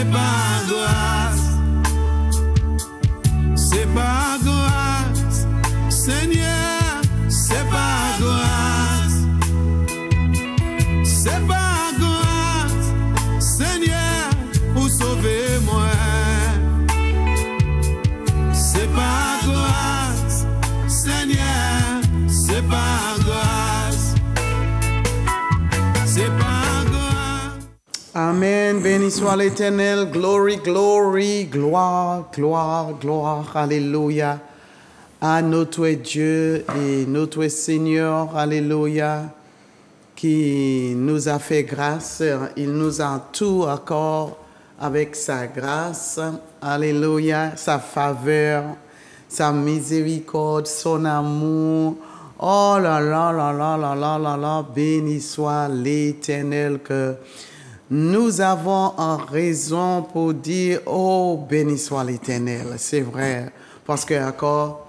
c'est par grâce, c'est par grâce, Seigneur, c'est par grâce, c'est par grâce, Seigneur, pour sauver moi. C'est par grâce, Seigneur, c'est par grâce, c'est par grâce. Amen, béni soit l'Éternel, glory, glory, gloire, gloire, gloire, alléluia, à notre Dieu et notre Seigneur, alléluia, qui nous a fait grâce, il nous a tout accordé avec sa grâce, alléluia, sa faveur, sa miséricorde, son amour. Oh là là là là là là là là, béni soit l'Éternel que nous avons en raison pour dire, oh béni soit l'Éternel, c'est vrai, parce que encore,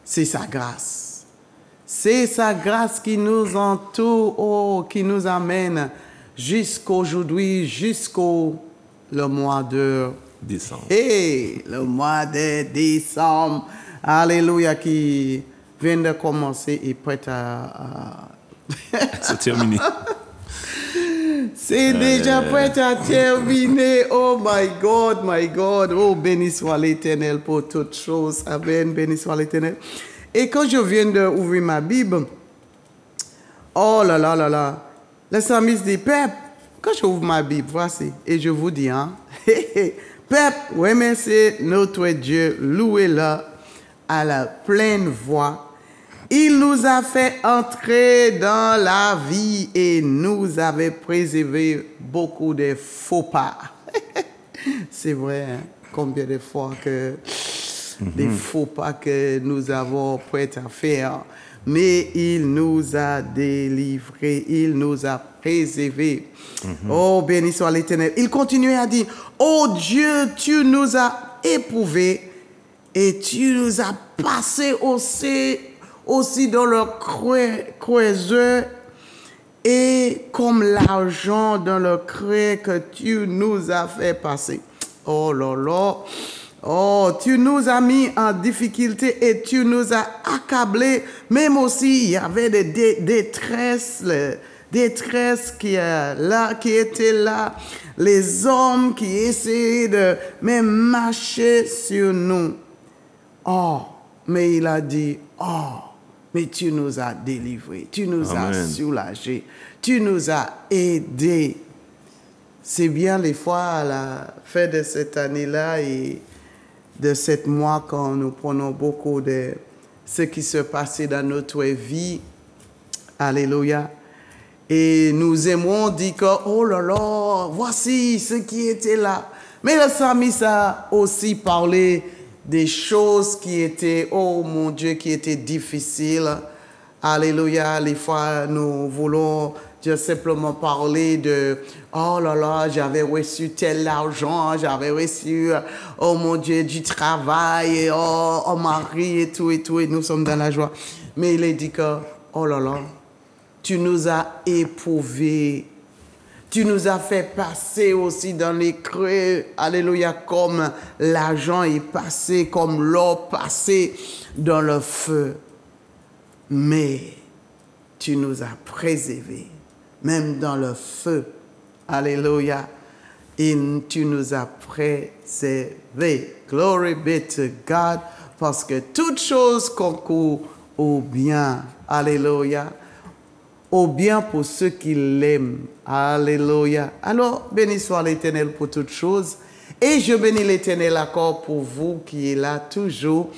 c'est sa grâce. C'est sa grâce qui nous entoure, oh, qui nous amène jusqu'aujourd'hui, jusqu'au le mois de décembre. Et le mois de décembre, alléluia, qui vient de commencer et prêt à C'est terminé. C'est déjà prêt à terminer. Oh my God. Oh, béni soit l'Éternel pour toutes choses. Amen, béni soit l'Éternel. Et quand je viens d'ouvrir ma Bible, oh là là là là, le psalmiste dit, Peuple, quand j'ouvre ma Bible, voici, et je vous dis, hein, Peuple, remerciez notre Dieu, louez-le à la pleine voix. Il nous a fait entrer dans la vie et nous avait préservé beaucoup de faux pas. C'est vrai, hein? Combien de fois que des faux pas que nous avons prêt à faire. Mais il nous a délivrés, il nous a préservés. Oh, béni soit l'Éternel. Il continuait à dire, oh Dieu, tu nous as éprouvés et tu nous as passés aussi dans le creuseur et comme l'argent dans le creux que tu nous as fait passer. Oh là là. Oh, tu nous as mis en difficulté et tu nous as accablés. Même aussi, il y avait des détresses qui étaient là. Les hommes qui essayaient de même marcher sur nous. Oh, mais il a dit, oh, mais tu nous as délivrés, tu nous as soulagés, tu nous as aidés. C'est bien les fois à la fin de cette année-là et de 7 mois quand nous prenons beaucoup de ce qui se passait dans notre vie. Alléluia. Et nous aimons dire que, oh là là, voici ce qui était là. Mais le psalmiste a aussi parlé des choses qui étaient, oh mon Dieu, qui étaient difficiles. Alléluia. Les fois, nous voulons juste simplement parler de, oh là là, j'avais reçu tel argent, j'avais reçu, oh mon Dieu, du travail, et oh mari, et tout, et nous sommes dans la joie. Mais il a dit que, oh là là, tu nous as éprouvés, tu nous as fait passer aussi dans les creux, alléluia, comme l'argent est passé, comme l'or passé dans le feu. Mais tu nous as préservés, même dans le feu, alléluia, et tu nous as préservés. Glory be to God, parce que toutes choses concourent au bien, alléluia, au bien pour ceux qui l'aiment. Alléluia. Alors, béni soit l'Éternel pour toutes choses. Et je bénis l'Éternel encore pour vous qui êtes là toujours,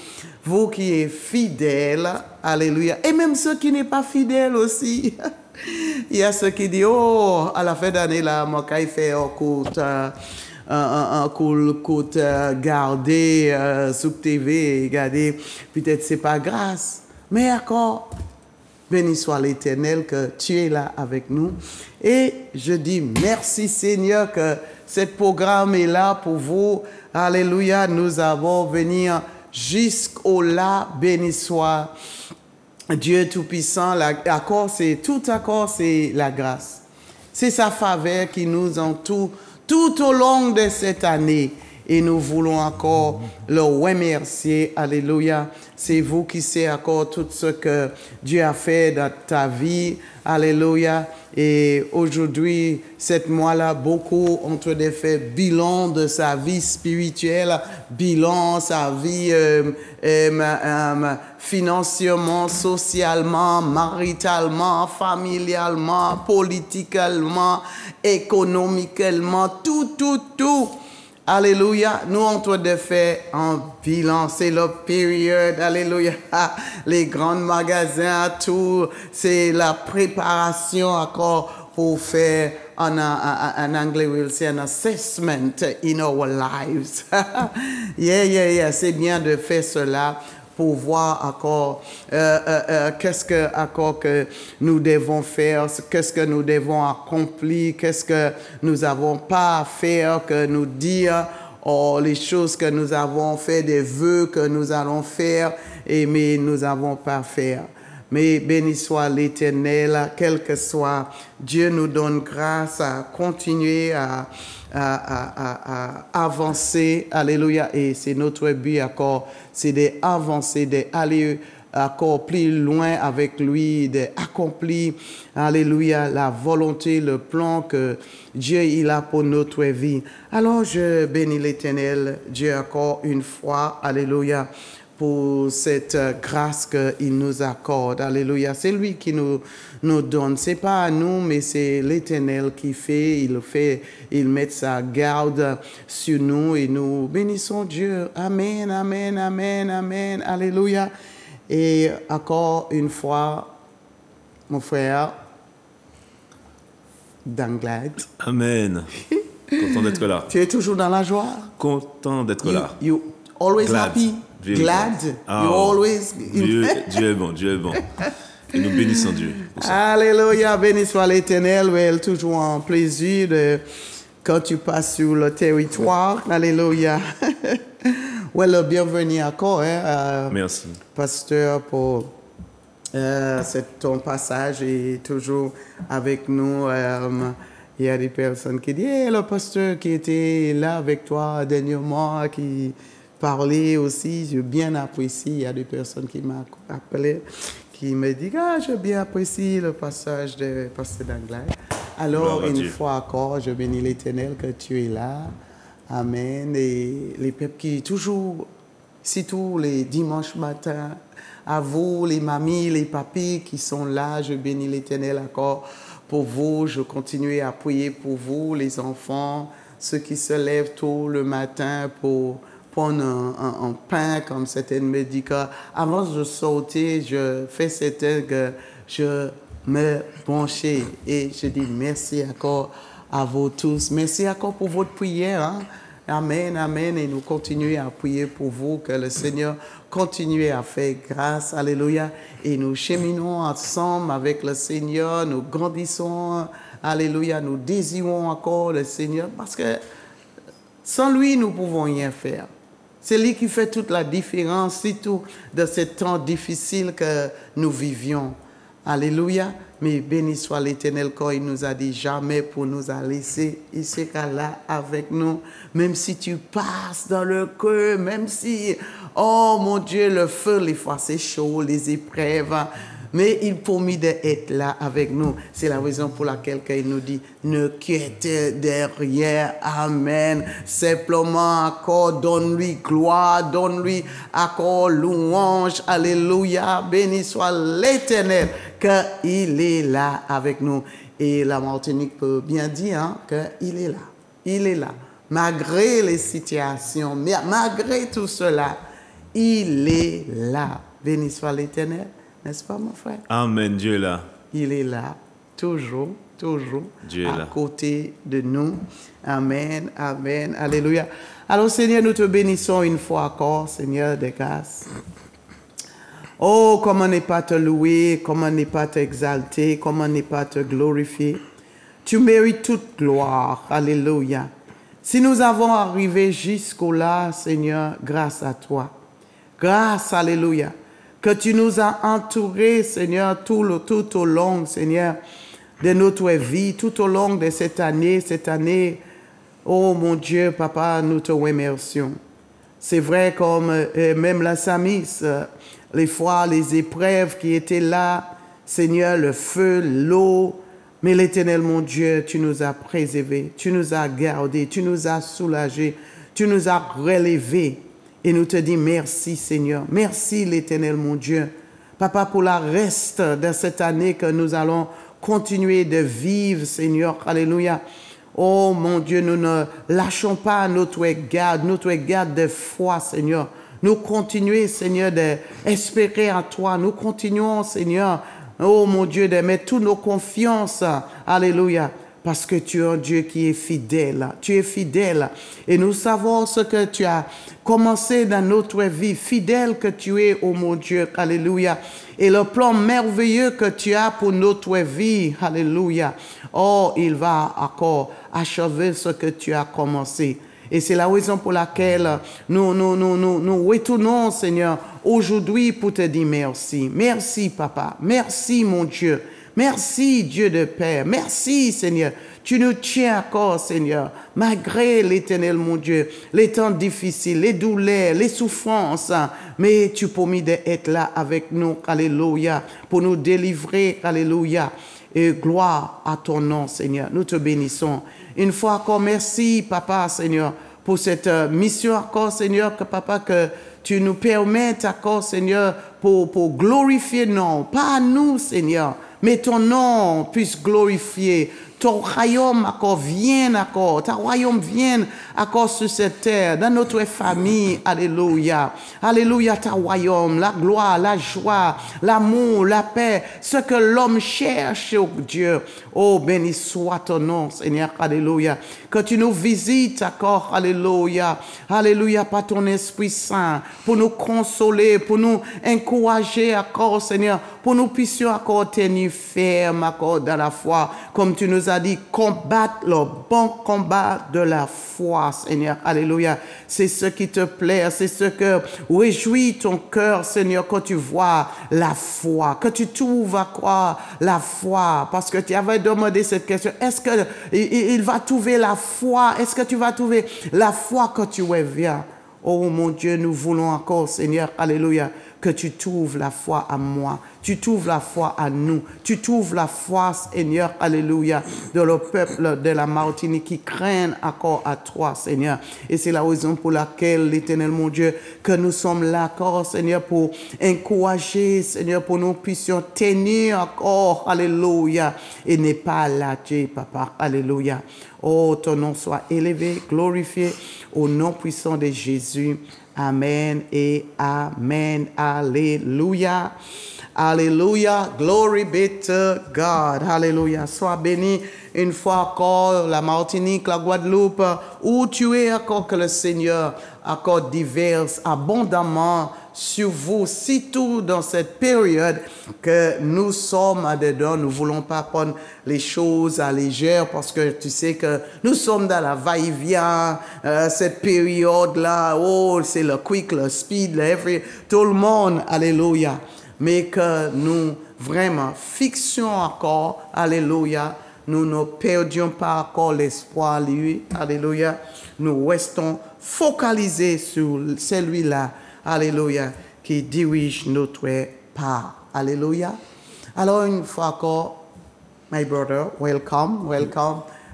vous qui êtes fidèles. Alléluia. Et même ceux qui n'est pas fidèles aussi. Il y a ceux qui disent, oh, à la fin d'année, là, moi, quand il fait un court garder sur TV, regarder, peut-être c'est pas grâce. Mais encore, béni soit l'Éternel que tu es là avec nous. Et je dis merci Seigneur que ce programme est là pour vous. Alléluia, nous avons venir jusqu'au là. Béni soit Dieu Tout-Puissant. Tout accord, c'est la grâce. C'est sa faveur qui nous entoure. Tout tout au long de cette année. Et nous voulons encore le remercier. Alléluia. C'est vous qui savez encore tout ce que Dieu a fait dans ta vie. Alléluia. Et aujourd'hui, cette mois-là, beaucoup ont fait bilan de sa vie spirituelle, bilan sa vie financièrement, socialement, maritalement, familialement, politiquement, économiquement, tout. Alléluia. Nous, on doit faire un bilan. C'est la période. Alléluia. Les grands magasins, tout. C'est la préparation encore pour faire, en anglais, we'll say an assessment in our lives. Yeah. C'est bien de faire cela pour voir encore qu'est-ce que nous devons faire, qu'est-ce que nous devons accomplir, qu'est-ce que nous n'avons pas à faire, que nous dire, les choses que nous avons fait, des vœux que nous allons faire, mais nous n'avons pas fait. Mais béni soit l'Éternel, quel que soit, Dieu nous donne grâce à continuer à avancer. Alléluia. Et c'est notre but encore, c'est d'avancer, d'aller encore plus loin avec lui, d'accomplir, alléluia, la volonté, le plan que Dieu il a pour notre vie. Alors je bénis l'Éternel, Dieu encore une fois, alléluia, pour cette grâce qu'il nous accorde. Alléluia. C'est lui qui nous donne. C'est pas à nous, mais c'est l'Éternel qui fait. Il met sa garde sur nous et nous bénissons Dieu. Amen, amen, amen, amen. Alléluia. Et encore une fois, mon frère, d'Anglade. Amen. Content d'être là. Tu es toujours dans la joie? Content d'être là. You always Glad. happy? Dieu Glad? Ah, You always... Dieu est bon, Dieu est bon. Et nous bénissons Dieu. Pour ça. Alléluia, béni soit l'Éternel. Oui, toujours un plaisir quand tu passes sur le territoire. Alléluia. Well, bienvenue encore, Merci. pasteur, pour ton passage et toujours avec nous. Il y a des personnes qui disent, hey, le pasteur qui était là avec toi dernièrement, qui parlait aussi, j'ai bien apprécié. Il y a des personnes qui m'ont appelé, qui me disent, j'ai bien apprécié le passage de pasteur d'Anglade. Alors, une fois encore, je bénis l'Éternel que tu es là. Amen. Et les peuples qui toujours, surtout les dimanches matins, à vous, les mamies, les papis qui sont là, je bénis l'Éternel encore pour vous. Je continue à prier pour vous, les enfants, ceux qui se lèvent tôt le matin pour prendre un pain, comme certaines me disent. Avant de sortir, je fais certain que je me penchais et je dis merci encore à vous tous. Merci encore pour votre prière. Hein? Amen, amen. Et nous continuons à prier pour vous, que le Seigneur continue à faire grâce. Alléluia. Et nous cheminons ensemble avec le Seigneur. Nous grandissons. Alléluia. Nous désirons encore le Seigneur parce que sans lui, nous ne pouvons rien faire. C'est lui qui fait toute la différence, surtout dans ces temps difficiles que nous vivions. Alléluia. Mais béni soit l'Éternel quand il nous a dit jamais pour nous a laissé. Il sera là avec nous. Même si tu passes dans le cœur, même si, oh mon Dieu, le feu, les fois c'est chaud, les épreuves. Mais il promet d'être là avec nous. C'est la raison pour laquelle il nous dit, ne quittez derrière. Amen. Simplement, encore, donne-lui gloire, donne-lui encore louange. Alléluia. Béni soit l'Éternel, qu'il est là avec nous. Et la Martinique peut bien dire hein, qu'il est là. Il est là. Malgré les situations, malgré tout cela, il est là. Béni soit l'Éternel. N'est-ce pas, mon frère? Amen, Dieu est là. Il est là, toujours, Dieu est à là. côté de nous. Amen, amen, alléluia. Alors, Seigneur, nous te bénissons une fois encore, Seigneur de grâce. Oh, comment ne pas te louer, comment ne pas t'exalter, comment ne pas te glorifier. Tu mérites toute gloire, alléluia. Si nous avons arrivé jusqu'au-là, Seigneur, grâce à toi. Grâce, alléluia. Que tu nous as entourés, Seigneur, tout au long, Seigneur, de notre vie, tout au long de cette année Oh mon Dieu, papa, nous te remercions. C'est vrai comme même la Samis, les fois, les épreuves qui étaient là, Seigneur, le feu, l'eau, mais l'Éternel, mon Dieu, tu nous as préservés, tu nous as gardés, tu nous as soulagés, tu nous as relevés. Et nous te disons merci, Seigneur. Merci, l'Éternel, mon Dieu. Papa, pour la reste de cette année que nous allons continuer de vivre, Seigneur. Alléluia. Oh, mon Dieu, nous ne lâchons pas notre garde de foi, Seigneur. Nous continuons, Seigneur, d'espérer à toi. Nous continuons, Seigneur, oh, mon Dieu, de mettre toutes nos confiances. Alléluia. Parce que tu es un Dieu qui est fidèle. Tu es fidèle. Et nous savons ce que tu as commencé dans notre vie. Fidèle que tu es, oh mon Dieu. Alléluia. Et le plan merveilleux que tu as pour notre vie. Alléluia. Oh, il va encore achever ce que tu as commencé. Et c'est la raison pour laquelle nous retournons, Seigneur, aujourd'hui pour te dire merci. Merci, Papa. Merci, mon Dieu. Merci, Dieu de Père. Merci, Seigneur. Tu nous tiens encore, Seigneur, malgré l'Éternel, mon Dieu, les temps difficiles, les douleurs, les souffrances. Mais tu promis d'être là avec nous, alléluia, pour nous délivrer, alléluia. Et gloire à ton nom, Seigneur. Nous te bénissons. Une fois encore, merci, Papa, Seigneur, pour cette mission encore, Seigneur, que Papa, que tu nous permettes encore, Seigneur, pour glorifier, non, pas nous, Seigneur, mais ton nom puisse glorifier. Ton royaume encore vienne encore. Ton royaume vienne encore sur cette terre, dans notre famille. Alléluia. Alléluia, ton royaume, la gloire, la joie, l'amour, la paix, ce que l'homme cherche, oh Dieu. Oh, béni soit ton nom, Seigneur. Alléluia. Que tu nous visites encore. Alléluia. Alléluia, par ton Esprit Saint, pour nous consoler, pour nous encourager encore, Seigneur, pour nous puissions encore tenir ferme encore dans la foi, comme tu nous as dit, combattre le bon combat de la foi, Seigneur. Alléluia. C'est ce qui te plaît, c'est ce que réjouit ton cœur, Seigneur, quand tu vois la foi, que tu trouves à croire la foi, parce que tu avais demandé cette question, est-ce que il va trouver la foi? Est-ce que tu vas trouver la foi quand tu reviens? Oh mon Dieu, nous voulons encore, Seigneur, alléluia, que tu trouves la foi à moi, tu trouves la foi à nous, tu trouves la foi, Seigneur, alléluia, de le peuple de la Martinique qui craignent encore à toi, Seigneur. Et c'est la raison pour laquelle, l'Éternel, mon Dieu, que nous sommes là encore, Seigneur, pour encourager, Seigneur, pour nous puissions tenir encore, alléluia, et ne pas lâcher, Papa, alléluia. Oh, ton nom soit élevé, glorifié, au nom puissant de Jésus. Amen et amen. Alléluia. Alléluia. Glory be to God. Alléluia. Sois béni une fois encore, la Martinique, la Guadeloupe, où tu es encore, que le Seigneur accorde diverses abondamment sur vous, surtout dans cette période que nous sommes dedans. Nous ne voulons pas prendre les choses à légère parce que tu sais que nous sommes dans la va-et-vient, cette période-là, oh, c'est le quick, le speed, tout le monde, alléluia. Mais que nous vraiment fixions encore, alléluia, nous ne perdions pas encore l'espoir, lui, alléluia. Nous restons focalisés sur celui-là, alléluia, qui dirige notre pas, alléluia. Alors, une fois encore, my brother, welcome,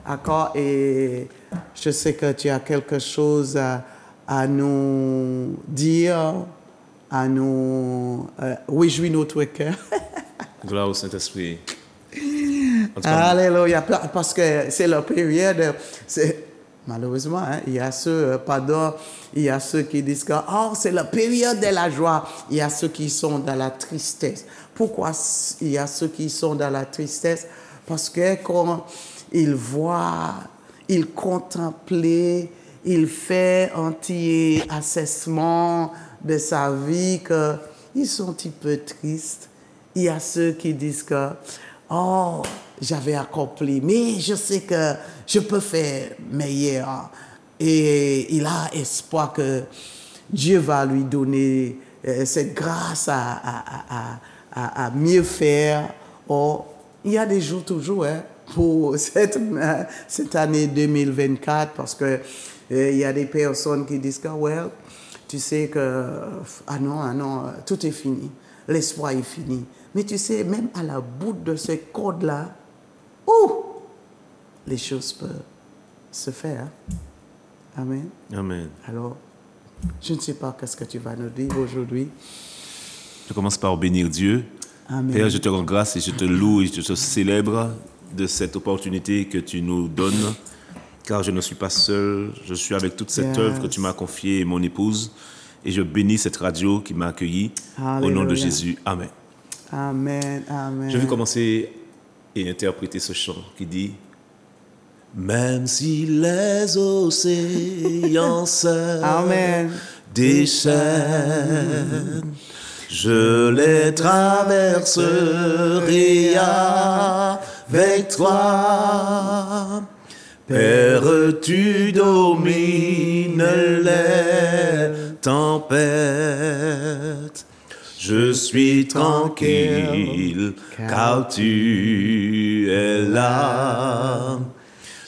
encore, et je sais que tu as quelque chose à nous dire, à nous réjouir notre cœur. Gloire au Saint-Esprit. Alléluia, parce que c'est la période, malheureusement, hein, il y a ceux, il y a ceux qui disent que oh, c'est la période de la joie, il y a ceux qui sont dans la tristesse. Pourquoi il y a ceux qui sont dans la tristesse? Parce que quand ils voient, ils contemplent, ils font un petit assessment de sa vie, qu'ils sont un petit peu tristes. Il y a ceux qui disent que oh, j'avais accompli, mais je sais que je peux faire meilleur. Et il a espoir que Dieu va lui donner cette grâce à mieux faire. Oh, il y a des jours toujours, hein, pour cette année 2024 parce que il y a des personnes qui disent que, well, tu sais que, ah non, tout est fini, l'espoir est fini. Mais tu sais, même à la bout de ce code-là, les choses peuvent se faire. Amen. Amen. Alors, je ne sais pas qu'est-ce que tu vas nous dire aujourd'hui. Je commence par bénir Dieu. Amen. Père, je te rends grâce et je te loue et je te célèbre de cette opportunité que tu nous donnes, car je ne suis pas seul, je suis avec toute cette œuvre que tu m'as confiée et mon épouse, et je bénis cette radio qui m'a accueilli. Alléluia. Au nom de Jésus. Amen. Amen, amen. Je vais commencer et interpréter ce chant qui dit: même si les océans se Amen. déchaînent, je les traverserai avec toi. Père, tu domines les tempêtes. Je suis tranquille car tu es là.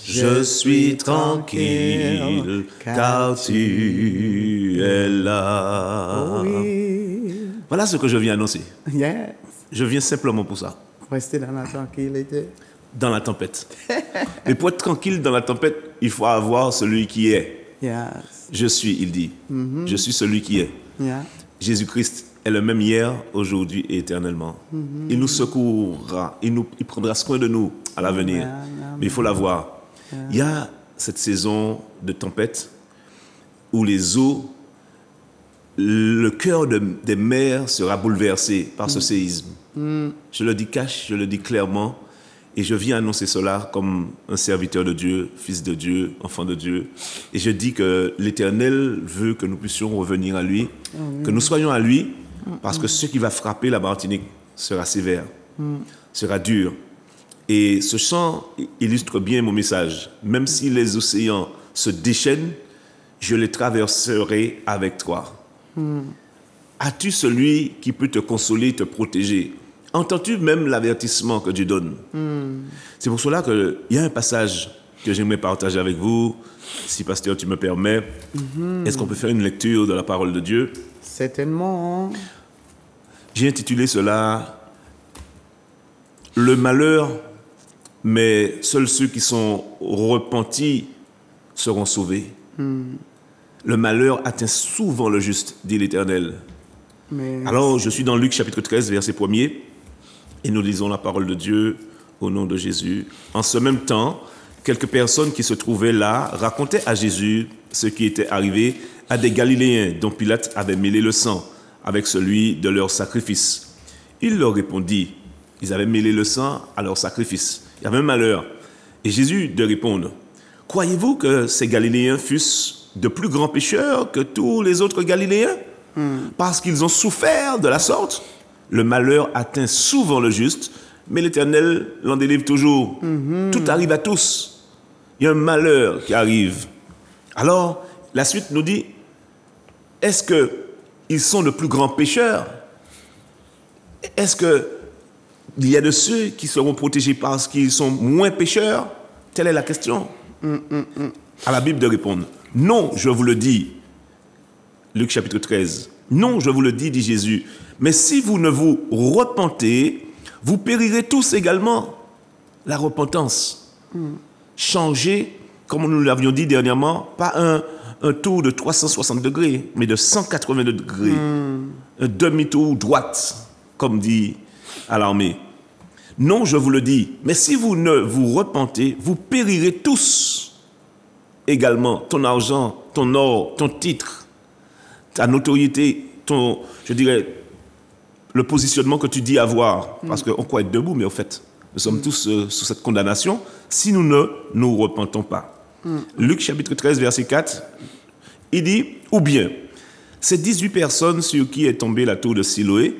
Je suis tranquille car tu es là. Oui. Voilà ce que je viens annoncer. Yes. Je viens simplement pour ça. Rester dans la tranquillité. Dans la tempête. Mais pour être tranquille dans la tempête, il faut avoir celui qui est. Yes. Je suis, il dit. Je suis celui qui est. Yeah. Jésus-Christ est le même hier, aujourd'hui et éternellement. Il nous secourra, il prendra soin de nous à l'avenir. Mais il faut l'avoir. Il y a cette saison de tempête où les eaux, le cœur des mers sera bouleversé par ce séisme. Je le dis cash, je le dis clairement, et je viens annoncer cela comme un serviteur de Dieu, fils de Dieu, enfant de Dieu. Et je dis que l'Éternel veut que nous puissions revenir à lui, que nous soyons à lui, parce que ce qui va frapper la Martinique sera sévère, sera dur. Et ce chant illustre bien mon message. Même si les océans se déchaînent, je les traverserai avec toi. As-tu celui qui peut te consoler, te protéger? Entends-tu même l'avertissement que Dieu donne? C'est pour cela qu'il y a un passage que j'aimerais partager avec vous. Si, pasteur, tu me permets, est-ce qu'on peut faire une lecture de la parole de Dieu? Certainement. J'ai intitulé cela « Le malheur, mais seuls ceux qui sont repentis seront sauvés. » Le malheur atteint souvent le juste, dit l'Éternel. Mais Alors, je suis dans Luc chapitre 13, verset 1er, et nous lisons la parole de Dieu au nom de Jésus. En ce même temps, quelques personnes qui se trouvaient là racontaient à Jésus ce qui était arrivé à des Galiléens dont Pilate avait mêlé le sang avec celui de leur sacrifice. Il leur répondit, ils avaient mêlé le sang à leur sacrifice. Il y avait un malheur. Et Jésus de répondre, croyez-vous que ces Galiléens fussent de plus grands pécheurs que tous les autres Galiléens? Parce qu'ils ont souffert de la sorte. Le malheur atteint souvent le juste, mais l'Éternel l'en délivre toujours. Tout arrive à tous. Il y a un malheur qui arrive. Alors, la suite nous dit, est-ce qu'ils sont de plus grands pécheurs? Est-ce qu'il y a de ceux qui seront protégés parce qu'ils sont moins pécheurs? Telle est la question. À la Bible de répondre, non, je vous le dis. Luc chapitre 13. Non, je vous le dis, dit Jésus. Mais si vous ne vous repentez, vous périrez tous également. La repentance. Changer, comme nous l'avions dit dernièrement, pas un tour de 360 degrés, mais de 180 degrés. Un demi-tour droite, comme dit à l'armée. Non, je vous le dis. Mais si vous ne vous repentez, vous périrez tous également. Ton argent, ton or, ton titre, ta notoriété, je dirais, le positionnement que tu dis avoir. Parce qu'on croit être debout, mais au fait, nous sommes tous sous cette condamnation si nous ne nous repentons pas. Luc chapitre 13, verset 4, il dit, ou bien, ces 18 personnes sur qui est tombée la tour de Siloé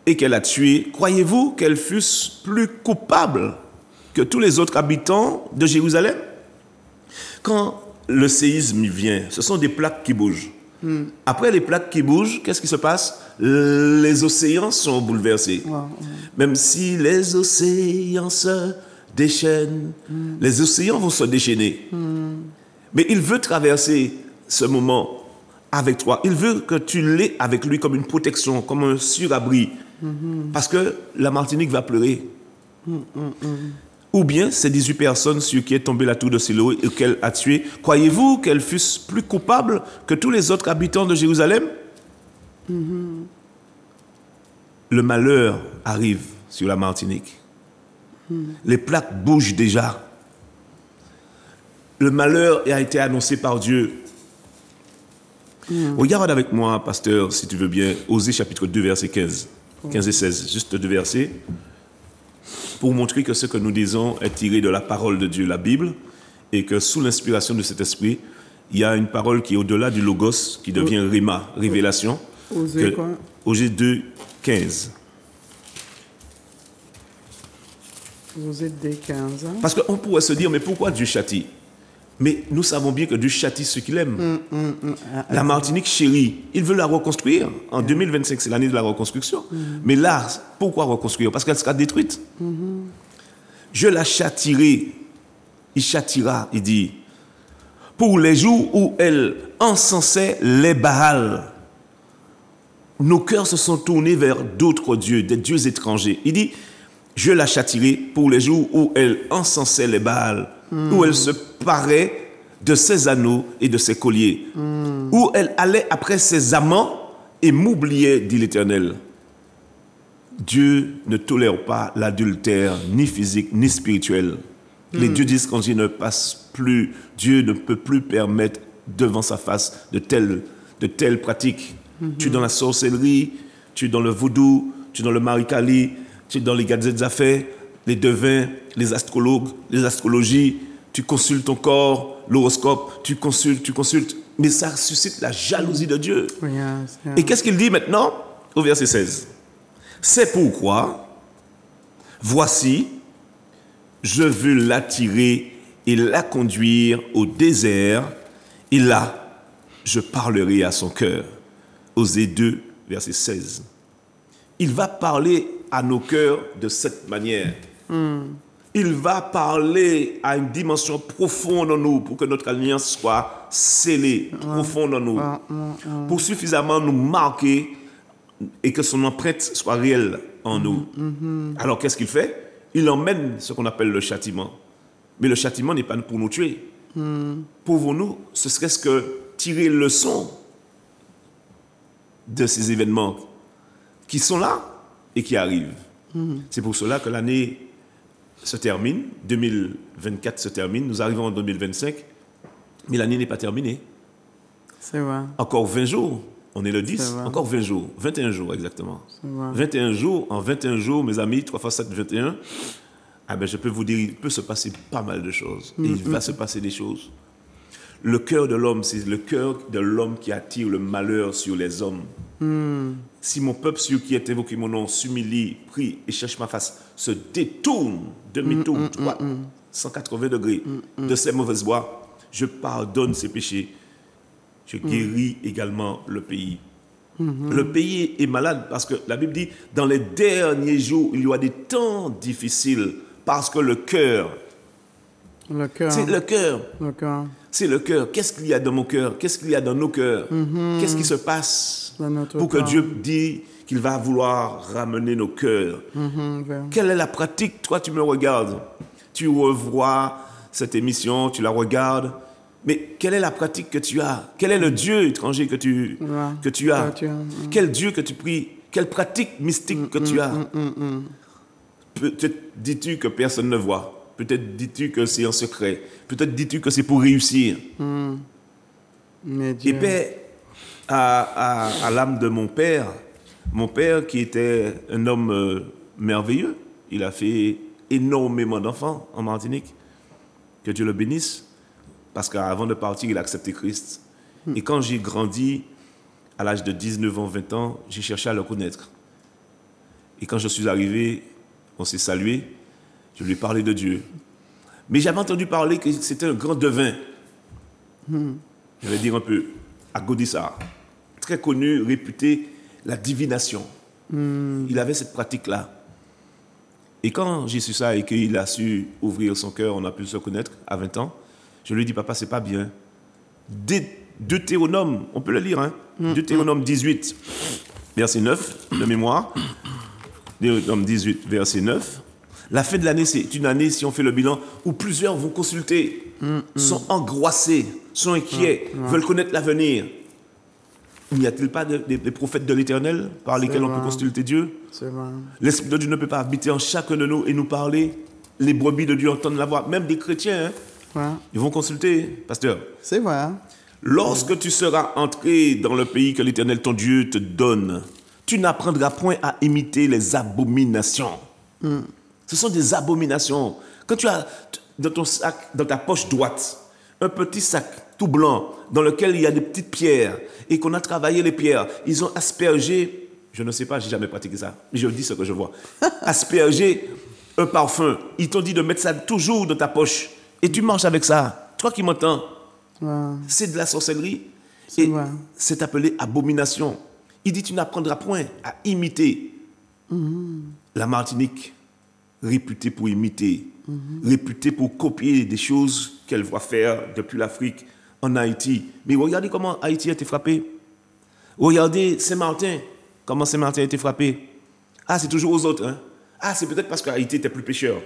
et qu'elle a tué, croyez-vous qu'elles fussent plus coupables que tous les autres habitants de Jérusalem? Quand le séisme vient, ce sont des plaques qui bougent. Après les plaques qui bougent, qu'est-ce qui se passe? Les océans sont bouleversés. Même si les océans se déchaîne. Les océans vont se déchaîner. Mais il veut traverser ce moment avec toi. Il veut que tu l'aies avec lui comme une protection, comme un surabri. Parce que la Martinique va pleurer. Ou bien ces 18 personnes sur qui est tombée la tour de Siloé et qu'elle a tué, croyez-vous qu'elles fussent plus coupables que tous les autres habitants de Jérusalem? Le malheur arrive sur la Martinique. Les plaques bougent déjà. Le malheur a été annoncé par Dieu. Regarde avec moi, pasteur, si tu veux bien, Osée chapitre 2, verset 15. 15 et 16, juste 2 versets, pour montrer que ce que nous disons est tiré de la parole de Dieu, la Bible, et que sous l'inspiration de cet esprit, il y a une parole qui est au-delà du logos, qui devient rima, révélation. Osée quoi? Osée 2, 15. Osée 2, 15. Parce qu'on pourrait se dire, mais pourquoi Dieu châtie? Mais nous savons bien que Dieu châtie ceux qu'il aime. La Martinique chérie, il veut la reconstruire. En 2025, c'est l'année de la reconstruction. Mais là, pourquoi reconstruire? Parce qu'elle sera détruite. Je la châtierai. Il châtira, il dit, pour les jours où elle encensait les Baals. Nos cœurs se sont tournés vers d'autres dieux, des dieux étrangers. Il dit, je la châtierai pour les jours où elle encensait les Baals, où elle se parait de ses anneaux et de ses colliers, où elle allait après ses amants et m'oubliait, dit l'Éternel. Dieu ne tolère pas l'adultère, ni physique, ni spirituel. Les dieux disent quand Dieu ne passe plus, Dieu ne peut plus permettre devant sa face de telles pratiques. Tu es dans la sorcellerie, tu es dans le vaudou, tu es dans le maricali, tu es dans les gadgets d'affaires, les devins, les astrologues, les astrologies, tu consultes ton corps, l'horoscope, tu consultes, mais ça suscite la jalousie de Dieu. Et qu'est-ce qu'il dit maintenant au verset 16? C'est pourquoi, voici, je veux l'attirer et la conduire au désert, et là, je parlerai à son cœur. Osée 2, verset 16. Il va parler à nos cœurs de cette manière. Il va parler à une dimension profonde en nous pour que notre alliance soit scellée, profonde en nous, pour suffisamment nous marquer et que son empreinte soit réelle en nous. Alors qu'est-ce qu'il fait? Il emmène ce qu'on appelle le châtiment. Mais le châtiment n'est pas pour nous tuer. Pour nous, ce serait-ce que tirer leçon de ces événements qui sont là et qui arrivent. C'est pour cela que l'année se termine, 2024 se termine, nous arrivons en 2025, mais l'année n'est pas terminée. C'est vrai. Encore 20 jours, on est le 10, encore 20 jours, 21 jours exactement. 21 jours, en 21 jours, mes amis, 3 x 7, 21, ah ben je peux vous dire, il peut se passer pas mal de choses. Et il va se passer des choses. Le cœur de l'homme, c'est le cœur de l'homme qui attire le malheur sur les hommes. Si mon peuple sur qui est évoqué mon nom s'humilie, prie et cherche ma face, se détourne, demi-tour, droite, 180 degrés de ses mauvaises voies, je pardonne ses péchés. Je guéris également le pays. Le pays est malade parce que la Bible dit, dans les derniers jours, il y aura des temps difficiles parce que le cœur, c'est le cœur. C'est le cœur. Qu'est-ce qu'il y a dans mon cœur? Qu'est-ce qu'il y a dans nos cœurs? Qu'est-ce qui se passe pour que Dieu dise qu'il va vouloir ramener nos cœurs? Quelle est la pratique? Toi, tu me regardes. Tu revois cette émission, tu la regardes. Mais quelle est la pratique que tu as? Quel est le Dieu étranger que tu as? Quel Dieu que tu pries? Quelle pratique mystique que tu as? Peut-être dis-tu que personne ne voit. Peut-être dis-tu que c'est en secret. Peut-être dis-tu que c'est pour réussir. Et paix à l'âme de mon père qui était un homme merveilleux. Il a fait énormément d'enfants en Martinique. Que Dieu le bénisse. Parce qu'avant de partir, il a accepté Christ. Et quand j'ai grandi, à l'âge de 19 ans, 20 ans, j'ai cherché à le connaître. Et quand je suis arrivé, on s'est salué. Je lui ai parlé de Dieu. Mais j'avais entendu parler que c'était un grand devin. Je vais dire un peu, à Godissa. Très connu, réputé, la divination. Il avait cette pratique-là. Et quand j'ai su ça et qu'il a su ouvrir son cœur, on a pu se connaître à 20 ans, je lui ai dit, papa, c'est pas bien. Deutéronome, on peut le lire, hein? Deutéronome 18, verset 9, de mémoire. Deutéronome 18, verset 9. La fin de l'année, c'est une année, si on fait le bilan, où plusieurs vont consulter, sont angoissés, sont inquiets, veulent connaître l'avenir. N'y a-t-il pas des prophètes de l'Éternel par lesquels on peut consulter Dieu? C'est vrai. L'Esprit de Dieu ne peut pas habiter en chacun de nous et nous parler. Les brebis de Dieu entendent la voix, même des chrétiens. Hein, Ouais. ils vont consulter, pasteur. C'est vrai. Hein? Lorsque tu seras entré dans le pays que l'Éternel, ton Dieu, te donne, tu n'apprendras point à imiter les abominations. Ce sont des abominations. Quand tu as dans ton sac, dans ta poche droite, un petit sac tout blanc dans lequel il y a des petites pierres et qu'on a travaillé les pierres, ils ont aspergé, je ne sais pas, j'ai jamais pratiqué ça, mais je dis ce que je vois, aspergé un parfum. Ils t'ont dit de mettre ça toujours dans ta poche et tu marches avec ça. Toi qui m'entends, c'est de la sorcellerie et c'est appelé abomination. Il dit tu n'apprendras point à imiter. La Martinique, réputée pour imiter, réputée pour copier des choses qu'elle voit faire depuis l'Afrique en Haïti. Mais regardez comment Haïti a été frappé. Regardez Saint-Martin, comment Saint-Martin a été frappé. Ah, c'est toujours aux autres. Hein? Ah, c'est peut-être parce qu'Haïti était plus pécheur.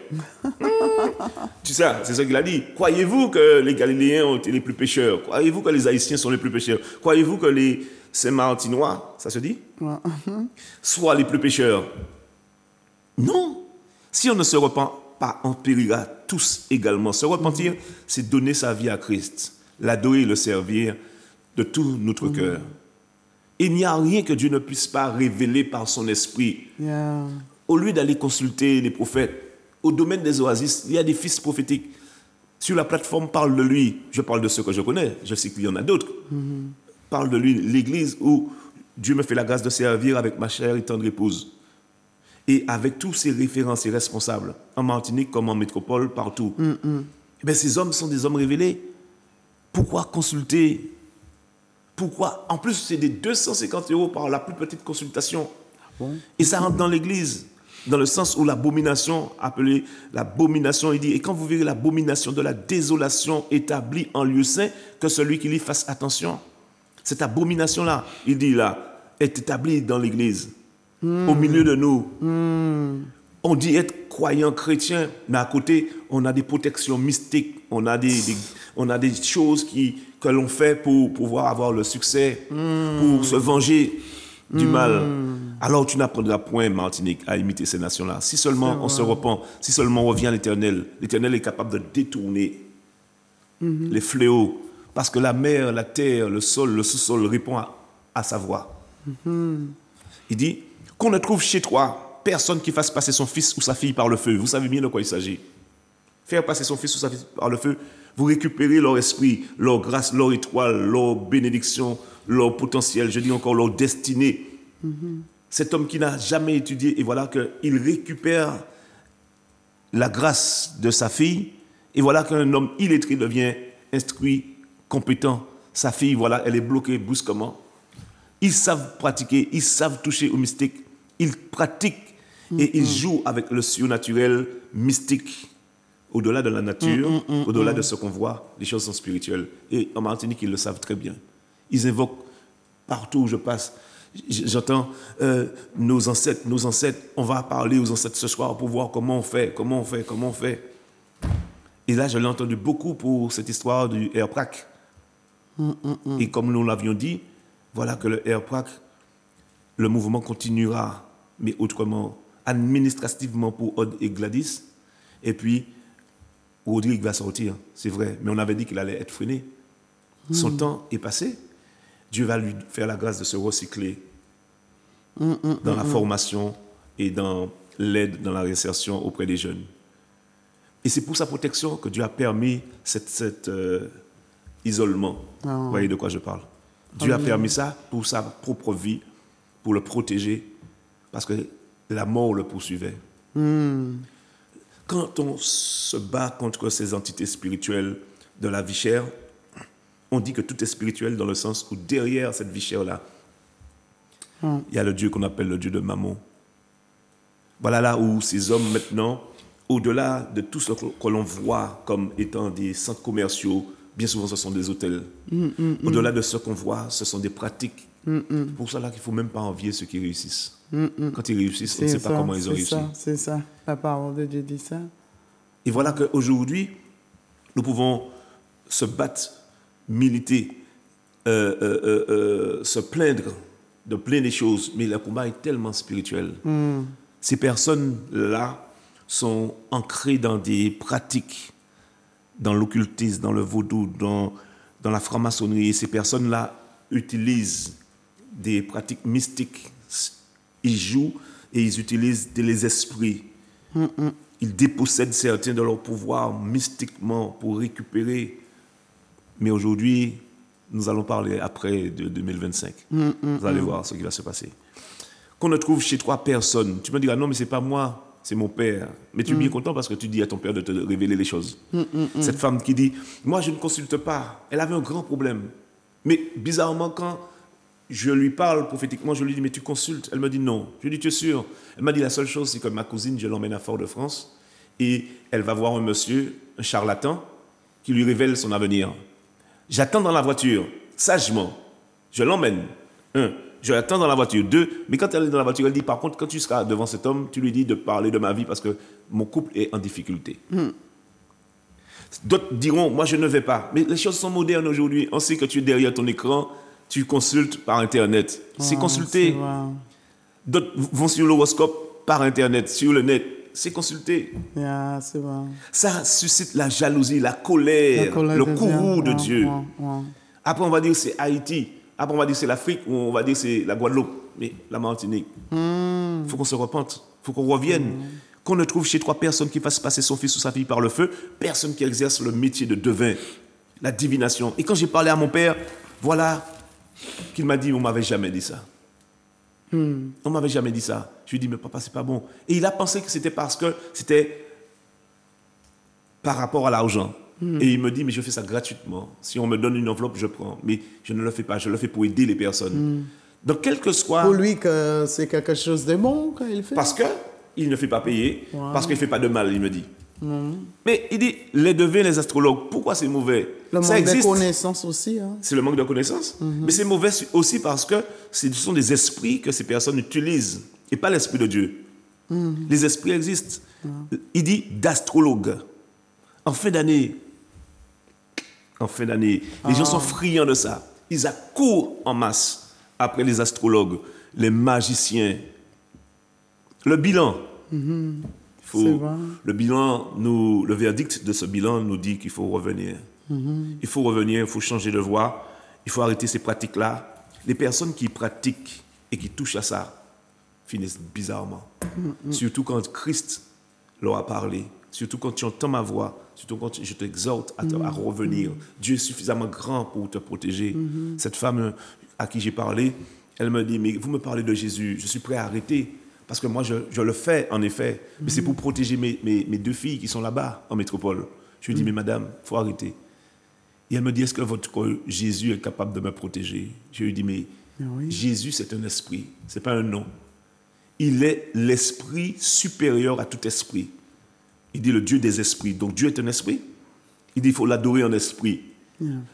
Tu sais, c'est ça qu'il a dit. Croyez-vous que les Galiléens ont été les plus pécheurs? Croyez-vous que les Haïtiens sont les plus pécheurs? Croyez-vous que les Saint-Martinois, ça se dit, soient les plus pécheurs? Non. Si on ne se repent pas, on périra tous également. Se repentir, c'est donner sa vie à Christ, l'adorer et le servir de tout notre cœur. Il n'y a rien que Dieu ne puisse pas révéler par son esprit. Au lieu d'aller consulter les prophètes, au domaine des oasis, il y a des fils prophétiques. Sur la plateforme, parle de lui. Je parle de ceux que je connais. Je sais qu'il y en a d'autres. Parle de lui, l'église où Dieu me fait la grâce de servir avec ma chère et tendre épouse. Et avec tous ces référents, ces responsables, en Martinique comme en métropole, partout. Eh bien, ces hommes sont des hommes révélés. Pourquoi consulter? Pourquoi? En plus, c'est des 250 € par la plus petite consultation. Et ça rentre dans l'église, dans le sens où l'abomination, appelée l'abomination, il dit, et quand vous verrez l'abomination de la désolation établie en lieu saint, que celui qui lit fasse attention. Cette abomination-là, il dit là, est établie dans l'église. Au milieu de nous. On dit être croyant chrétien, mais à côté, on a des protections mystiques, on a des choses que l'on fait pour pouvoir avoir le succès, pour se venger du mal. Alors tu n'apprendras point, Martinique, à imiter ces nations-là. Si seulement on se repent, si seulement on revient à l'Éternel, l'Éternel est capable de détourner les fléaux, parce que la mer, la terre, le sol, le sous-sol répond à sa voix. Il dit, qu'on ne trouve chez toi personne qui fasse passer son fils ou sa fille par le feu. Vous savez bien de quoi il s'agit. Faire passer son fils ou sa fille par le feu, vous récupérez leur esprit, leur grâce, leur étoile, leur bénédiction, leur potentiel, je dis encore leur destinée. Cet homme qui n'a jamais étudié, et voilà qu'il récupère la grâce de sa fille, et voilà qu'un homme illettré devient instruit, compétent. Sa fille, voilà, elle est bloquée brusquement. Ils savent pratiquer, ils savent toucher au mystique, ils pratiquent et ils jouent avec le surnaturel mystique. Au-delà de la nature, au-delà de ce qu'on voit, les choses sont spirituelles. Et en Martinique, ils le savent très bien. Ils invoquent partout où je passe. J'entends nos ancêtres, on va parler aux ancêtres ce soir pour voir comment on fait. Et là, je l'ai entendu beaucoup pour cette histoire du Airprac. Et comme nous l'avions dit, voilà que le Airprac, le mouvement continuera, mais autrement, administrativement pour Odd et Gladys. Et puis, Rodrigue va sortir, c'est vrai, mais on avait dit qu'il allait être freiné. Son temps est passé. Dieu va lui faire la grâce de se recycler dans la formation et dans l'aide, dans la réinsertion auprès des jeunes. Et c'est pour sa protection que Dieu a permis cet isolement. Vous voyez de quoi je parle? Dieu a permis ça pour sa propre vie, pour le protéger, parce que la mort le poursuivait. Quand on se bat contre ces entités spirituelles de la vie chère, on dit que tout est spirituel dans le sens où derrière cette vie chère-là, il y a le Dieu qu'on appelle le Dieu de Mammon. Voilà là où ces hommes maintenant, au-delà de tout ce que l'on voit comme étant des centres commerciaux, bien souvent ce sont des hôtels. Au-delà de ce qu'on voit, ce sont des pratiques. Pour cela qu'il ne faut même pas envier ceux qui réussissent. Quand ils réussissent, on ne sait pas comment ils ont réussi. C'est ça, la parole de Dieu dit ça. Et voilà qu'aujourd'hui, nous pouvons se battre, militer, se plaindre de plein de choses, mais le combat est tellement spirituel. Ces personnes-là sont ancrées dans des pratiques, dans l'occultisme, dans le vaudou, dans la franc-maçonnerie. Ces personnes-là utilisent des pratiques mystiques. Ils jouent et ils utilisent les esprits. Ils dépossèdent certains de leur pouvoir mystiquement pour récupérer. Mais aujourd'hui, nous allons parler après de 2025. Vous allez voir ce qui va se passer. Qu'on ne trouve chez 3 personnes, tu me diras non, mais ce n'est pas moi, c'est mon père. Mais tu es bien content parce que tu dis à ton père de te révéler les choses. Cette femme qui dit, moi je ne consulte pas, elle avait un grand problème. Mais bizarrement, quand je lui parle prophétiquement, je lui dis, mais tu consultes? Elle me dit non. Je lui dis, tu es sûr? Elle m'a dit, la seule chose, c'est que ma cousine, je l'emmène à Fort-de-France et elle va voir un monsieur, un charlatan, qui lui révèle son avenir. J'attends dans la voiture, sagement. Je l'emmène. 1. Je l'attends dans la voiture. 2. Mais quand elle est dans la voiture, elle dit, par contre, quand tu seras devant cet homme, tu lui dis de parler de ma vie parce que mon couple est en difficulté. D'autres diront, moi je ne vais pas. Mais les choses sont modernes aujourd'hui. On sait que tu es derrière ton écran, tu consultes par Internet. C'est consulter. D'autres vont sur l'horoscope par Internet, sur le net. C'est consulter. C'est vrai. Ça suscite la jalousie, la colère le courroux de Dieu. Après, on va dire c'est Haïti. Après, on va dire c'est l'Afrique, ou on va dire c'est la Guadeloupe. Mais la Martinique. Il faut qu'on se repente. Il faut qu'on revienne. Qu'on ne trouve chez 3 personnes qui fassent passer son fils ou sa fille par le feu. Personne qui exerce le métier de devin, la divination. Et quand j'ai parlé à mon père, voilà qu'il m'a dit, on ne m'avait jamais dit ça. On ne m'avait jamais dit ça. Je lui ai dit, mais papa, c'est pas bon. Et il a pensé que c'était parce que c'était par rapport à l'argent. Et il me dit, mais je fais ça gratuitement. Si on me donne une enveloppe, je prends. Mais je ne le fais pas. Je le fais pour aider les personnes. Donc, quel que soit... Pour lui, que c'est quelque chose de bon quand il fait. Parce qu'il ne fait pas payer. Parce qu'il ne fait pas de mal, il me dit. Mais il dit, les devins, les astrologues, pourquoi c'est mauvais? Le ça manque existe. de connaissances aussi. C'est le manque de connaissances. Mais c'est mauvais aussi parce que ce sont des esprits que ces personnes utilisent et pas l'esprit de Dieu. Les esprits existent. Il dit d'astrologue. En fin d'année, les gens sont friands de ça. Ils accourent en masse après les astrologues, les magiciens. Le bilan. Le bilan, le verdict de ce bilan nous dit qu'il faut revenir. Il faut revenir, il faut changer de voie, il faut arrêter ces pratiques-là. Les personnes qui pratiquent et qui touchent à ça finissent bizarrement. Surtout quand Christ leur a parlé, surtout quand tu entends ma voix, surtout quand je t'exhorte à revenir. Dieu est suffisamment grand pour te protéger. Cette femme à qui j'ai parlé, elle me dit, mais vous me parlez de Jésus, je suis prêt à arrêter. Parce que moi, je le fais, en effet. Mais c'est pour protéger mes 2 filles qui sont là-bas, en métropole. Je lui dis, mais madame, il faut arrêter. Et elle me dit, est-ce que votre Jésus est capable de me protéger? Je lui dis, mais Jésus, c'est un esprit, ce n'est pas un nom. Il est l'esprit supérieur à tout esprit. Il dit le Dieu des esprits. Donc Dieu est un esprit. Il dit, il faut l'adorer en esprit.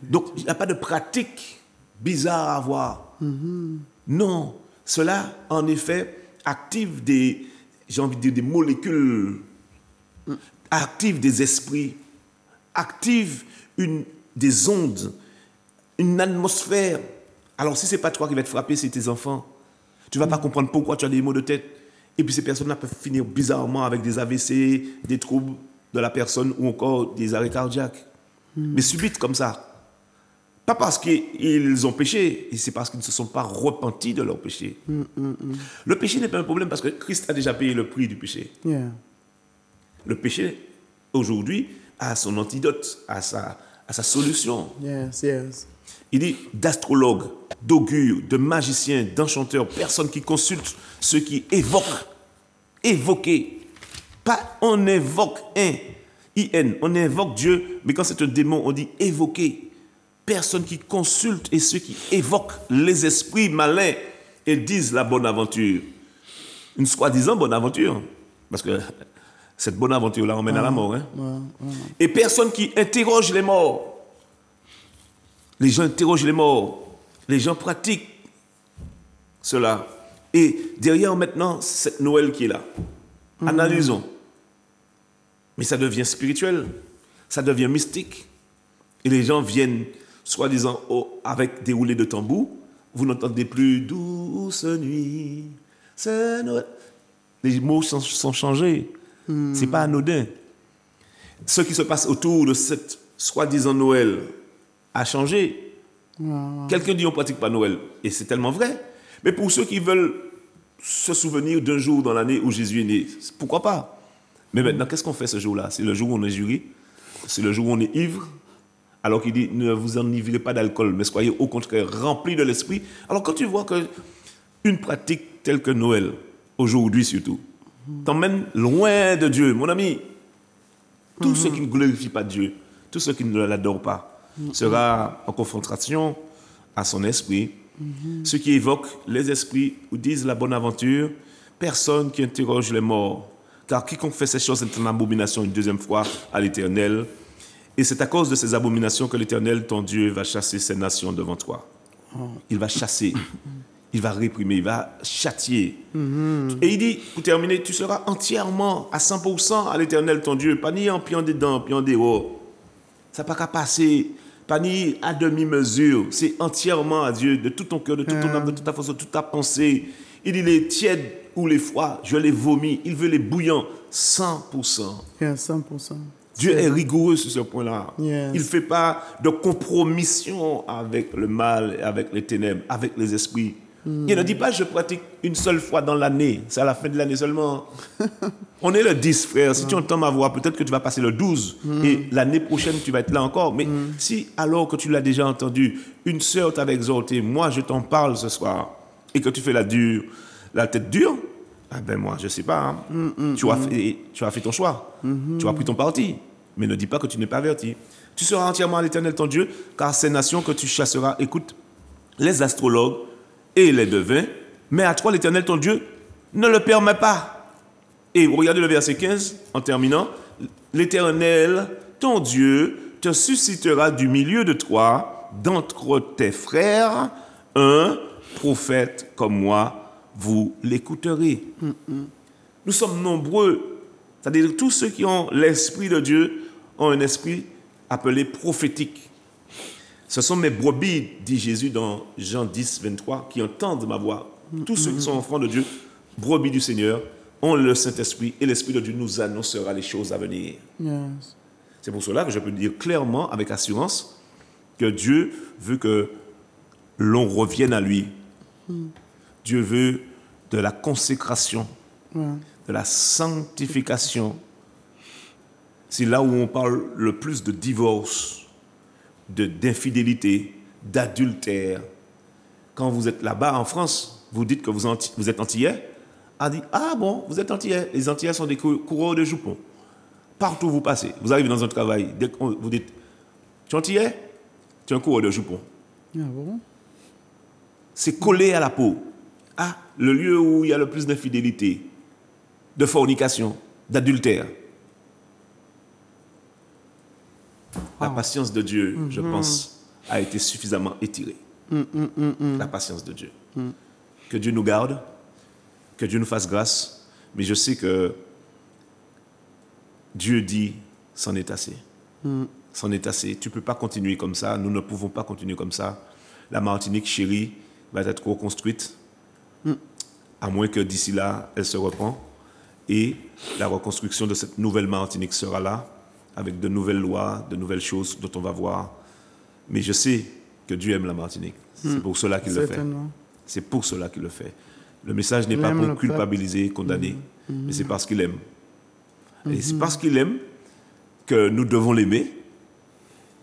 Donc, il n'y a pas de pratique bizarre à avoir. Non, cela, en effet, active des molécules, active des esprits, active des ondes, une atmosphère. Alors si ce n'est pas toi qui vas te frapper, c'est tes enfants. Tu ne vas pas comprendre pourquoi tu as des maux de tête. Et puis ces personnes-là peuvent finir bizarrement avec des AVC, des troubles de la personne ou encore des arrêts cardiaques. Mais subites comme ça. Pas parce qu'ils ont péché, et c'est parce qu'ils ne se sont pas repentis de leur péché. Le péché n'est pas un problème parce que Christ a déjà payé le prix du péché. Le péché, aujourd'hui, a son antidote, a sa solution. Il dit d'astrologues, d'augures, de magiciens, d'enchanteurs, personnes qui consultent, ceux qui évoquent. Évoquer. Pas on évoque I-N, on invoque Dieu, mais quand c'est un démon, on dit évoquer. Personnes qui consultent et ceux qui évoquent les esprits malins et disent la bonne aventure. une soi-disant bonne aventure. Parce que cette bonne aventure-là emmène à la mort. Hein. Et personne qui interroge les morts. Les gens interrogent les morts. Les gens pratiquent cela. Et derrière maintenant, cette Noël qui est là. Analysons. Mais ça devient spirituel. Ça devient mystique. Et les gens viennent, soi-disant, avec des roulés de tambour. Vous n'entendez plus douce nuit, c'est Noël. Les mots sont changés. Ce n'est pas anodin. Ce qui se passe autour de cette soi-disant Noël a changé. Quelqu'un dit on ne pratique pas Noël. Et c'est tellement vrai. Mais pour ceux qui veulent se souvenir d'un jour dans l'année où Jésus est né, pourquoi pas? Mais maintenant, qu'est-ce qu'on fait ce jour-là? C'est le jour où on est jury. C'est le jour où on est ivre. Alors qu'il dit, ne vous enivrez pas d'alcool, mais soyez au contraire remplis de l'esprit. Alors quand tu vois qu'une pratique telle que Noël, aujourd'hui surtout, t'emmène loin de Dieu, mon ami, tout ce qui ne glorifie pas Dieu, tout ce qui ne l'adore pas, sera en confrontation à son esprit. Ce qui évoque les esprits ou disent la bonne aventure, personne qui interroge les morts, car quiconque fait ces choses est une abomination une deuxième fois à l'Éternel. Et c'est à cause de ces abominations que l'Éternel, ton Dieu, va chasser ces nations devant toi. Il va chasser, il va réprimer, il va châtier. Et il dit, pour terminer, tu seras entièrement à 100% à l'Éternel, ton Dieu, pas ni en pied en dedans, pied en dehors. Ça n'a pas qu'à passer, pas ni à demi-mesure. C'est entièrement à Dieu, de tout ton cœur, de toute ton âme, de toute ta force, de toute ta pensée. Il dit, les tièdes ou les froids, je les vomis. Il veut les bouillants, 100%. 100%. Dieu est rigoureux sur ce point-là. Yes. Il ne fait pas de compromission avec le mal, avec les ténèbres, avec les esprits. Il ne dit pas je pratique une seule fois dans l'année. C'est à la fin de l'année seulement. On est le 10, frère. Si tu entends ma voix, peut-être que tu vas passer le 12. Et l'année prochaine, tu vas être là encore. Mais si, alors que tu l'as déjà entendu, une sœur t'avait exhorté, moi je t'en parle ce soir, et que tu fais la tête dure, ah ben moi, je ne sais pas. Hein. Tu as fait ton choix. Tu as pris ton parti. Mais ne dis pas que tu n'es pas averti. Tu seras entièrement à l'Éternel ton Dieu, car ces nations que tu chasseras, écoute, les astrologues et les devins, mais à toi l'Éternel ton Dieu ne le permet pas. Et regardez le verset 15, en terminant. L'Éternel ton Dieu te suscitera du milieu de toi, d'entre tes frères, un prophète comme moi, vous l'écouterez. Nous sommes nombreux, c'est-à-dire tous ceux qui ont l'Esprit de Dieu ont un esprit appelé prophétique. Ce sont mes brebis, dit Jésus dans Jean 10, 23, qui entendent ma voix. Tous ceux qui sont enfants de Dieu, brebis du Seigneur, ont le Saint-Esprit et l'Esprit de Dieu nous annoncera les choses à venir. Yes. C'est pour cela que je peux dire clairement, avec assurance, que Dieu veut que l'on revienne à lui. Dieu veut de la consécration, de la sanctification. C'est là où on parle le plus de divorce, d'infidélité, d'adultère. Quand vous êtes là-bas en France, vous dites que vous êtes antillais. On dit, ah bon, vous êtes antillais. Les antillais sont des coureurs de jupons. Partout où vous passez, vous arrivez dans un travail, dès que vous dites, tu es antillais, tu es un coureur de jupons. Ah bon? C'est collé à la peau. Ah, le lieu où il y a le plus d'infidélité, de fornication, d'adultère. La patience de Dieu, je pense, a été suffisamment étirée. La patience de Dieu. Que Dieu nous garde, que Dieu nous fasse grâce, mais je sais que Dieu dit, c'en est assez. C'en est assez. Tu ne peux pas continuer comme ça, nous ne pouvons pas continuer comme ça. La Martinique, chérie, va être reconstruite, à moins que d'ici là, elle se reprend. Et la reconstruction de cette nouvelle Martinique sera là, avec de nouvelles lois, de nouvelles choses dont on va voir. Mais je sais que Dieu aime la Martinique. C'est pour cela qu'il le fait. C'est pour cela qu'il le fait. Le message n'est pas pour culpabiliser, condamner, mais c'est parce qu'il aime. Et c'est parce qu'il aime que nous devons l'aimer.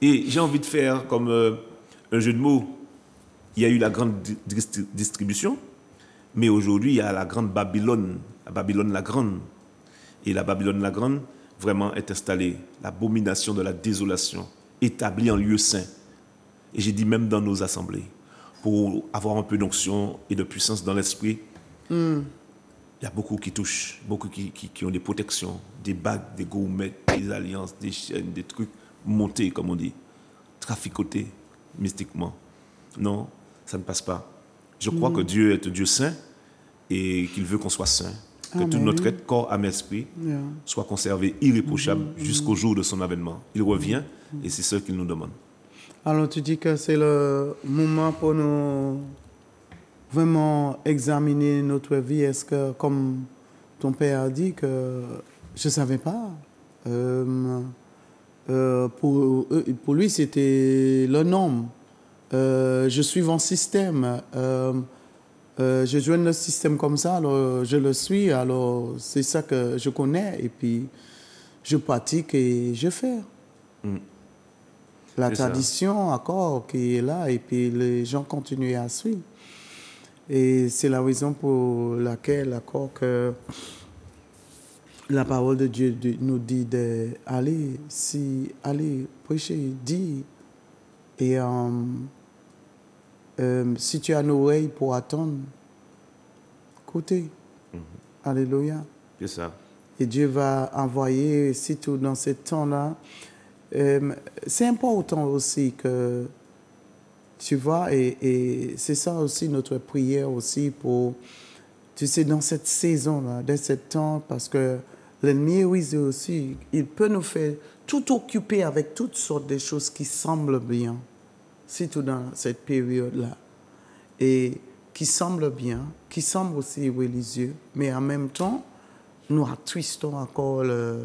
Et j'ai envie de faire comme un jeu de mots. Il y a eu la grande distribution, mais aujourd'hui, il y a la grande Babylone, la Babylone la grande. Et la Babylone la grande, vraiment, est installée, l'abomination de la désolation, établie en lieu saint. Et j'ai dit même dans nos assemblées, pour avoir un peu d'onction et de puissance dans l'esprit, il y a beaucoup qui touchent, beaucoup qui ont des protections, des bagues, des gourmets, des alliances, des chaînes, des trucs montés, comme on dit, traficotés mystiquement. Non, ça ne passe pas. Je crois que Dieu est un Dieu saint et qu'il veut qu'on soit saint. Que tout notre être, corps, âme, esprit soit conservé irréprochable jusqu'au jour de son avènement. Il revient et c'est ce qu'il nous demande. Alors tu dis que c'est le moment pour nous vraiment examiner notre vie. Est-ce que, comme ton père a dit, que je ne savais pas, pour lui c'était le norme. Je suis un système. Je joins le système comme ça, alors je le suis, alors c'est ça que je connais, et puis je pratique et je fais. La tradition, encore, qui est là, et puis les gens continuent à suivre. Et c'est la raison pour laquelle, encore, que la parole de Dieu nous dit d'aller, allez, prêcher, dire. Et si tu as une oreille pour attendre, écoutez. Alléluia. C'est ça. Et Dieu va envoyer, surtout dans ce temps-là, c'est important aussi que, tu vois, et c'est ça aussi notre prière aussi pour, tu sais, dans cette saison-là, dans ce temps, parce que l'ennemi, oui, aussi, il peut nous faire tout occuper avec toutes sortes de choses qui semblent bien, surtout dans cette période-là, et qui semblent bien, qui semblent aussi religieux, mais en même temps, nous attristons encore le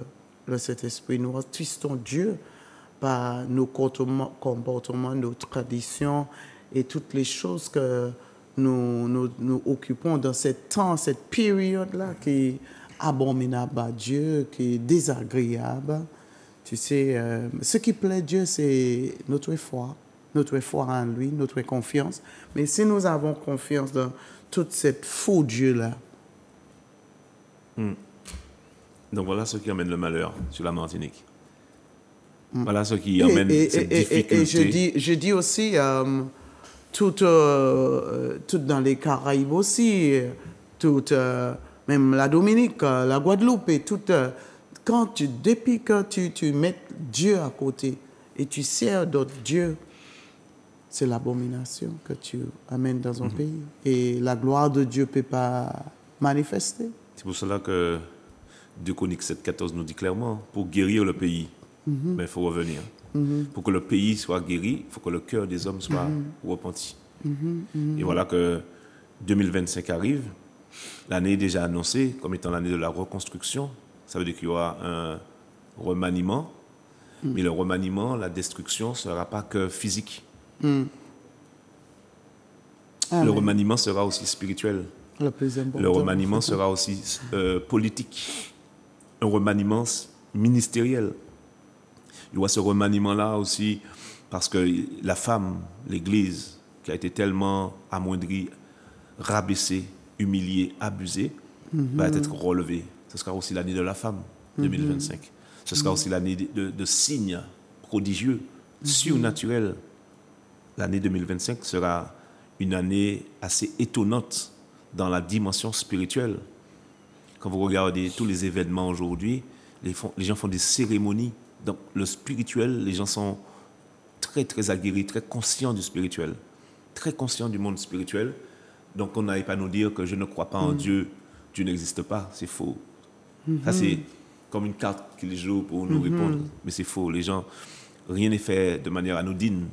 Saint-Esprit, nous attristons Dieu par nos comportements, nos traditions et toutes les choses que nous occupons dans ce temps, cette période-là qui est abominable à Dieu, qui est désagréable. Tu sais, ce qui plaît Dieu, c'est notre foi en lui, notre confiance. Mais si nous avons confiance dans toute cette faux Dieu-là. Donc voilà ce qui amène le malheur sur la Martinique. Voilà ce qui amène cette difficulté. Et je dis aussi, tout dans les Caraïbes aussi, même la Dominique, la Guadeloupe, et depuis que tu mets Dieu à côté et tu sers d'autres dieux, c'est l'abomination que tu amènes dans un pays. Et la gloire de Dieu ne peut pas manifester. C'est pour cela que 2 Chroniques 7,14 nous dit clairement, pour guérir le pays, il faut revenir. Pour que le pays soit guéri, il faut que le cœur des hommes soit repenti. Et voilà que 2025 arrive. L'année est déjà annoncée comme étant l'année de la reconstruction. Ça veut dire qu'il y aura un remaniement. Mais le remaniement, la destruction ne sera pas que physique. Le remaniement sera aussi spirituel. Le remaniement sera aussi politique. Un remaniement ministériel. Il y aura ce remaniement-là aussi parce que la femme, l'Église, qui a été tellement amoindrie, rabaissée, humiliée, abusée, va être relevée. Ce sera aussi l'année de la femme, 2025. Ce sera aussi l'année de signes prodigieux, surnaturels. L'année 2025 sera une année assez étonnante dans la dimension spirituelle. Quand vous regardez tous les événements aujourd'hui, les gens font des cérémonies. Donc le spirituel, les gens sont très, très aguerris, très conscients du spirituel, très conscients du monde spirituel. Donc on n'arrive pas à nous dire que je ne crois pas en Dieu, Dieu n'existe pas, c'est faux. Ça c'est comme une carte qu'ils jouent pour nous répondre, mais c'est faux. Les gens, rien n'est fait de manière anodine.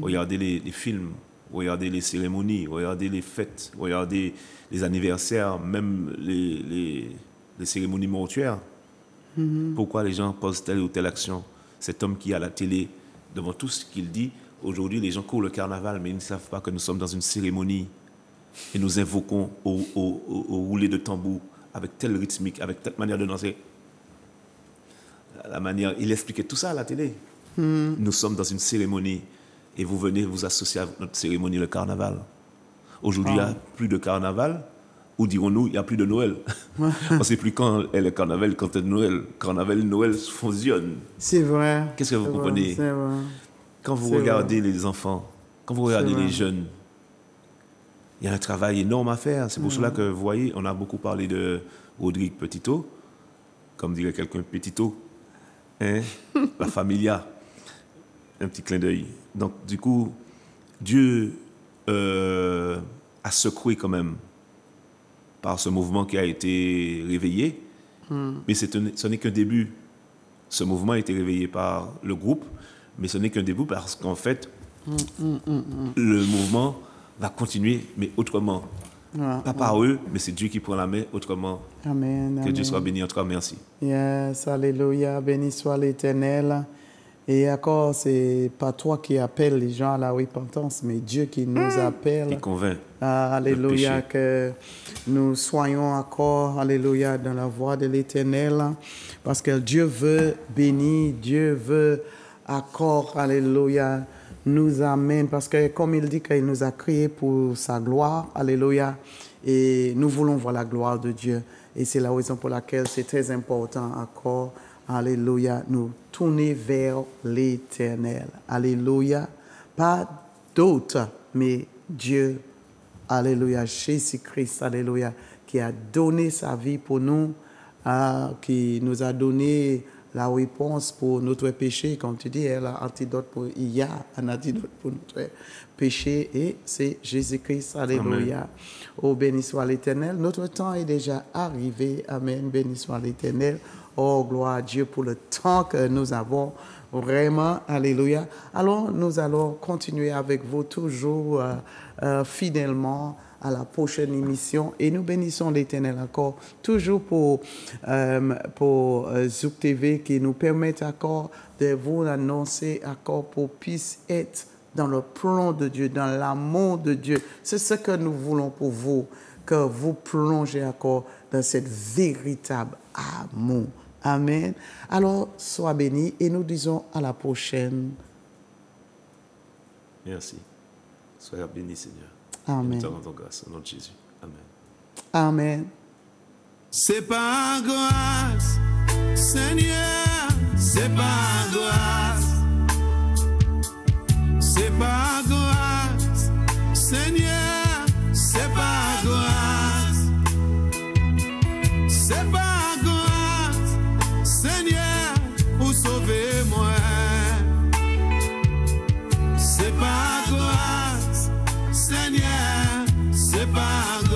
Regardez les films, regardez les cérémonies, regardez les fêtes, regardez les anniversaires, même les cérémonies mortuaires. Pourquoi les gens posent telle ou telle action? Cet homme qui est à la télé, devant tout ce qu'il dit, aujourd'hui les gens courent le carnaval, mais ils ne savent pas que nous sommes dans une cérémonie et nous invoquons au rouler de tambour, avec telle rythmique, avec telle manière de danser. Il expliquait tout ça à la télé. Nous sommes dans une cérémonie et vous venez vous associer à notre cérémonie, le carnaval. Aujourd'hui, il n'y a plus de carnaval, ou dirons-nous, il n'y a plus de Noël. On ne sait plus quand est le carnaval, quand est Noël. Carnaval et Noël fusionnent. C'est vrai. Qu'est-ce que vous comprenez? C'est vrai. Quand vous regardez les enfants, quand vous regardez les jeunes, Il y a un travail énorme à faire. C'est pour cela que, vous voyez, on a beaucoup parlé de Rodrigue Petito, comme dirait quelqu'un, Petito, hein? La familia, un petit clin d'œil. Donc, du coup, Dieu a secoué quand même par ce mouvement qui a été réveillé, mais ce n'est qu'un début. Ce mouvement a été réveillé par le groupe, mais ce n'est qu'un début parce qu'en fait, le mouvement va continuer, mais autrement. Pas par eux, mais c'est Dieu qui prend la main autrement. Amen. Que Dieu soit béni en tout cas, merci. Yes, alléluia, béni soit l'Éternel. Et encore, c'est pas toi qui appelles les gens à la repentance, mais Dieu qui nous appelle. Qui convainc. Alléluia, que nous soyons encore, alléluia, dans la voie de l'Éternel, parce que Dieu veut bénir, Dieu veut encore, alléluia, nous amène, parce que comme il dit qu'il nous a créés pour sa gloire, alléluia, et nous voulons voir la gloire de Dieu. Et c'est la raison pour laquelle c'est très important encore, alléluia, nous tourner vers l'Éternel. Alléluia, pas d'autre, mais Dieu, alléluia, Jésus-Christ, alléluia, qui a donné sa vie pour nous, qui nous a donné la réponse pour notre péché. Comme tu dis, il y a un antidote pour notre péché et c'est Jésus-Christ. Alléluia. Amen. Oh, béni soit l'Éternel. Notre temps est déjà arrivé. Amen. Béni soit l'Éternel. Oh, gloire à Dieu pour le temps que nous avons. Vraiment, alléluia. Alors, nous allons continuer avec vous toujours fidèlement à la prochaine émission et nous bénissons l'Éternel encore toujours pour Zouk TV qui nous permet encore de vous annoncer encore pour puisse être dans le plan de Dieu, dans l'amour de Dieu. C'est ce que nous voulons pour vous, que vous plongez encore dans cette véritable amour. Amen. Alors, sois béni et nous disons à la prochaine. Merci. Sois béni, Seigneur. Amen. Nous te rendons grâce au nom de Jésus. Amen. Amen. C'est pas grâce, Seigneur, c'est pas grâce. C'est pas grâce, Seigneur, c'est pas grâce. C'est pas grâce, Seigneur, pour sauver moi. C'est pas grâce, Seigneur, c'est pas grâce.